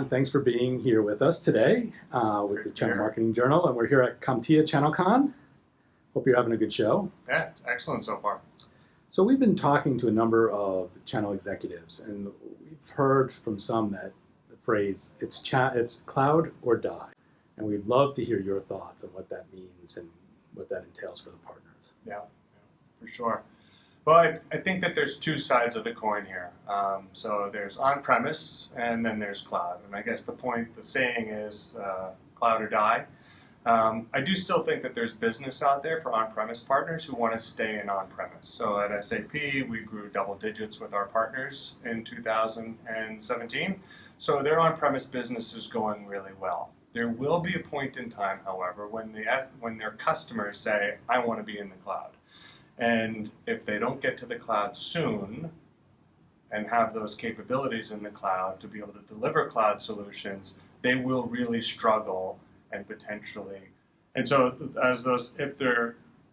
John. Thanks for being here with us today with the Channel Marketing Journal. And we're here at CompTIA ChannelCon. Hope you're having a good show. Yeah, it's excellent so far. So we've been talking to a number of channel executives, and we've heard from some that the phrase, it's cloud or die. And we'd love to hear your thoughts on what that means and what that entails for the partners. Yeah, for sure. Well, I think that there's two sides of the coin here. So there's on-premise and then there's cloud. And I guess the saying is cloud or die. I do still think that there's business out there for on-premise partners who want to stay in on-premise. So at SAP, we grew double digits with our partners in 2017. So their on-premise business is going really well. There will be a point in time, however, when their customers say, I want to be in the cloud. And if they don't get to the cloud soon and have those capabilities in the cloud to be able to deliver cloud solutions, they will really struggle and potentially. And so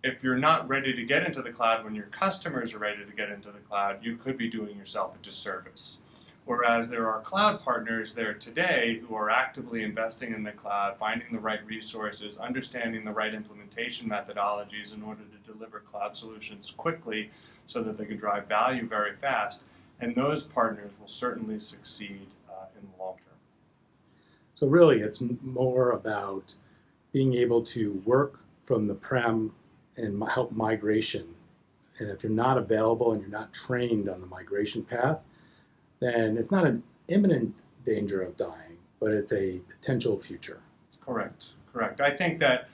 if you're not ready to get into the cloud when your customers are ready to get into the cloud, you could be doing yourself a disservice. Whereas there are cloud partners there today who are actively investing in the cloud, finding the right resources, understanding the right implementation methodologies in order to deliver cloud solutions quickly so that they can drive value very fast. And those partners will certainly succeed in the long term. So really, it's more about being able to work from the prem and help migration. And if you're not available and you're not trained on the migration path, then it's not an imminent danger of dying, but it's a potential future. Correct. I think that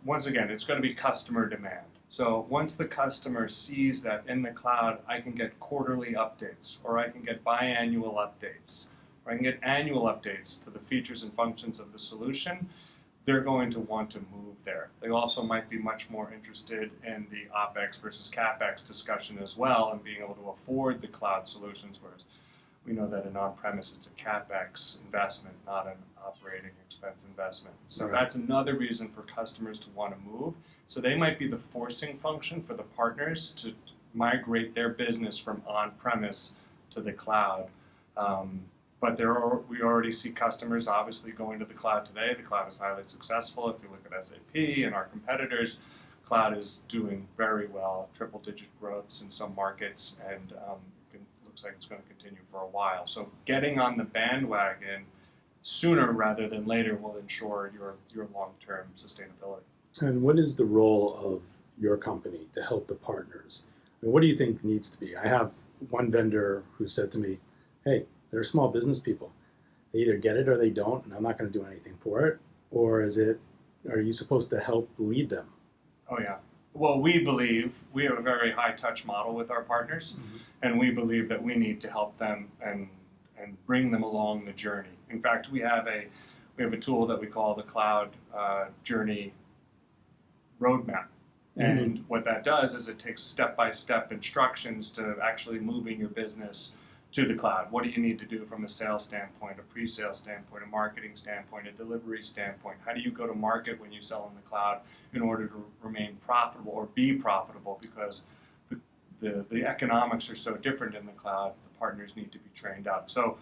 once again, it's going to be customer demand. So once the customer sees that in the cloud, I can get quarterly updates, or I can get biannual updates, or I can get annual updates to the features and functions of the solution, they're going to want to move there. They also might be much more interested in the OpEx versus CapEx discussion as well, and being able to afford the cloud solutions, whereas we know that in on-premise it's a CapEx investment, not an operating expense investment. So That's another reason for customers to want to move. So they might be the forcing function for the partners to migrate their business from on-premise to the cloud. But we already see customers obviously going to the cloud today. The cloud is highly successful. If you look at SAP and our competitors, cloud is doing very well, triple-digit growths in some markets, and it looks like it's going to continue for a while. So getting on the bandwagon sooner rather than later will ensure your long-term sustainability. And what is the role of your company to help the partners? I mean, what do you think needs to be? I have one vendor who said to me, hey, they're small business people. They either get it or they don't, and I'm not going to do anything for it. Or are you supposed to help lead them? Oh, yeah. Well, we have a very high-touch model with our partners, and we believe that we need to help them and bring them along the journey. In fact, we have a tool that we call the Cloud Journey Roadmap. And what that does is it takes step-by-step instructions to actually moving your business to the cloud. What do you need to do from a sales standpoint, a pre-sale standpoint, a marketing standpoint, a delivery standpoint? How do you go to market when you sell in the cloud in order to remain profitable or be profitable? Because the economics are so different in the cloud, the partners need to be trained up. So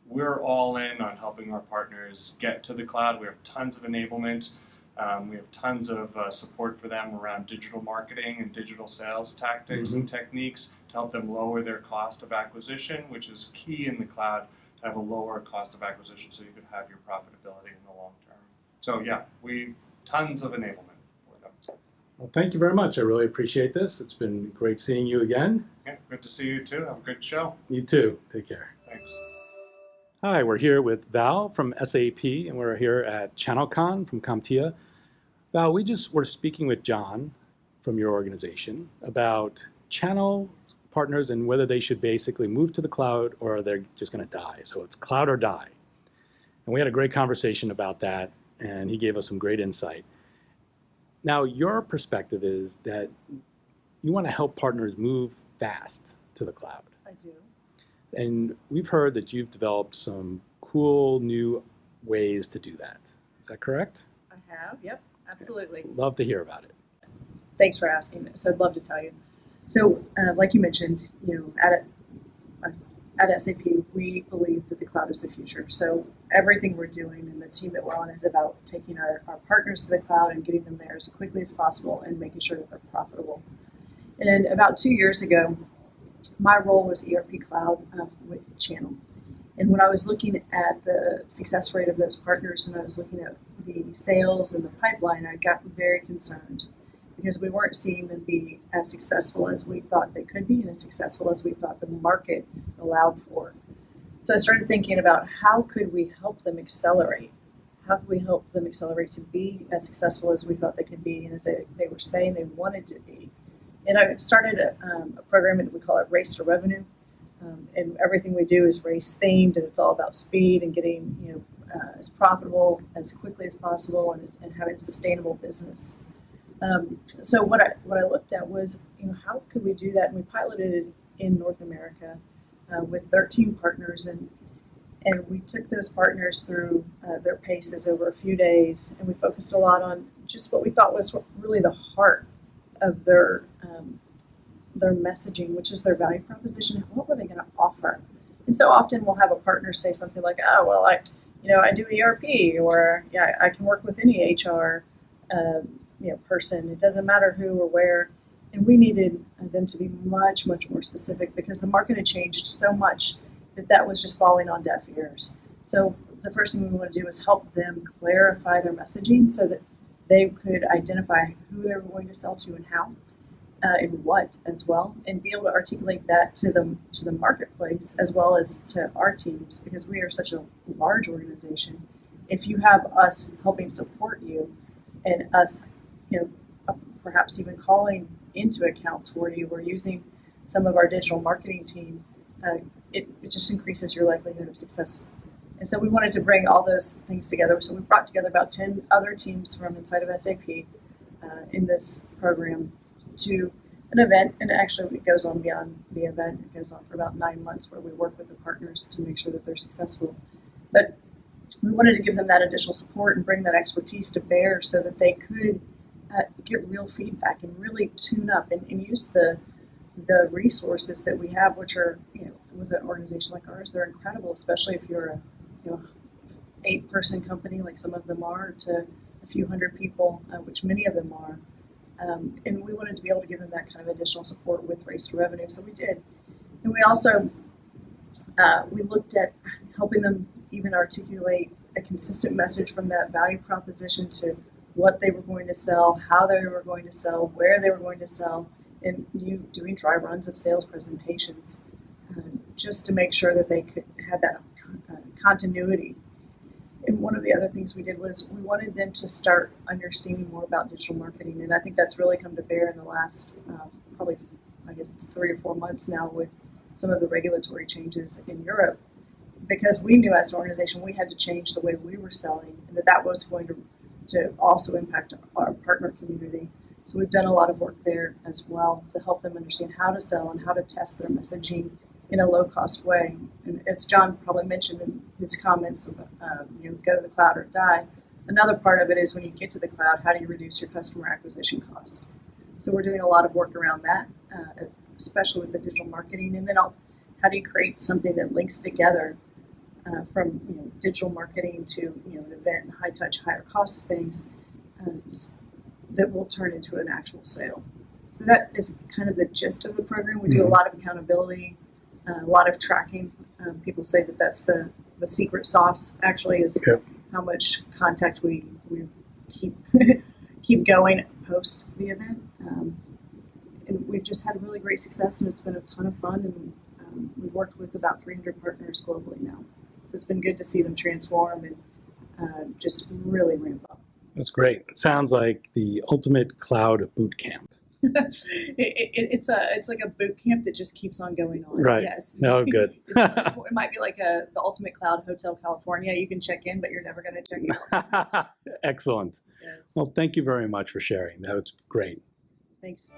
we're all in on helping our partners get to the cloud. We have tons of enablement. We have tons of support for them around digital marketing and digital sales tactics and techniques to help them lower their cost of acquisition, which is key in the cloud to have a lower cost of acquisition so you can have your profitability in the long term. So yeah, tons of enablement for them. Well, thank you very much. I really appreciate this. It's been great seeing you again. Yeah, good to see you too. Have a good show. You too. Take care. Thanks. Hi, we're here with Val from SAP, and we're here at ChannelCon from CompTIA. Val, we're speaking with John from your organization about channel partners and whether they should basically move to the cloud or they're just going to die. So it's cloud or die. And we had a great conversation about that, and he gave us some great insight. Now, your perspective is that you want to help partners move fast to the cloud. I do. And we've heard that you've developed some cool new ways to do that. Is that correct? I have, yep, absolutely. Love to hear about it. Thanks for asking. So I'd love to tell you. So like you mentioned, at at SAP, we believe that the cloud is the future. So everything we're doing and the team that we're on is about taking our partners to the cloud and getting them there as quickly as possible and making sure that they're profitable. And about 2 years ago, my role was ERP Cloud with Channel. And when I was looking at the success rate of those partners and I was looking at the sales and the pipeline, I got very concerned because we weren't seeing them be as successful as we thought they could be and as successful as we thought the market allowed for. So I started thinking about how could we help them accelerate? How could we help them accelerate to be as successful as we thought they could be and as they were saying they wanted to be? And I started a program that we call it Race to Revenue. And everything we do is race themed, and it's all about speed and getting as profitable as quickly as possible and having a sustainable business. So what I looked at was how could we do that, and we piloted it in North America with 13 partners, and we took those partners through their paces over a few days, and we focused a lot on just what we thought was really the heart of their messaging, which is their value proposition. What were they going to offer? And so often we'll have a partner say something like, "Oh, well, I do ERP," or "Yeah, I can work with any HR, person. It doesn't matter who or where." And we needed them to be much, much more specific because the market had changed so much that was just falling on deaf ears. So the first thing we want to do is help them clarify their messaging so that they could identify who they were going to sell to and how. And what as well, and be able to articulate that to the marketplace as well as to our teams, because we are such a large organization. If you have us helping support you and us, perhaps even calling into accounts for you or using some of our digital marketing team, it just increases your likelihood of success. And so we wanted to bring all those things together. So we brought together about 10 other teams from inside of SAP in this program to an event, and actually it goes on beyond the event. It goes on for about 9 months where we work with the partners to make sure that they're successful. But we wanted to give them that additional support and bring that expertise to bear so that they could get real feedback and really tune up and use the resources that we have, which are, with an organization like ours, they're incredible, especially if you're a 8-person company like some of them are, to a few hundred people, which many of them are. And we wanted to be able to give them that kind of additional support with Race to Revenue, so we did. And we also we looked at helping them even articulate a consistent message from that value proposition to what they were going to sell, how they were going to sell, where they were going to sell, and doing dry runs of sales presentations just to make sure that they could have that continuity. And one of the other things we did was we wanted them to start understanding more about digital marketing. And I think that's really come to bear in the last probably, I guess it's 3 or 4 months now with some of the regulatory changes in Europe. Because we knew as an organization we had to change the way we were selling and that was going to also impact our partner community. So we've done a lot of work there as well to help them understand how to sell and how to test their messaging in a low-cost way. And as John probably mentioned in his comments, go to the cloud or die. Another part of it is when you get to the cloud, how do you reduce your customer acquisition cost? So we're doing a lot of work around that, especially with the digital marketing. And then how do you create something that links together from digital marketing to an event and high-touch, higher-cost things that will turn into an actual sale. So that is kind of the gist of the program. We do a lot of accountability, a lot of tracking. People say that that's the secret sauce, actually, is how much contact we keep going post the event. And we've just had really great success, and it's been a ton of fun. And we've worked with about 300 partners globally now. So it's been good to see them transform and just really ramp up. That's great. It sounds like the ultimate cloud boot camp. It's like a boot camp that just keeps on going on. Right. Yes. No, good. It might be like the Ultimate Cloud Hotel California. You can check in, but you're never going to check out. Excellent. Yes. Well, thank you very much for sharing. That was great. Thanks.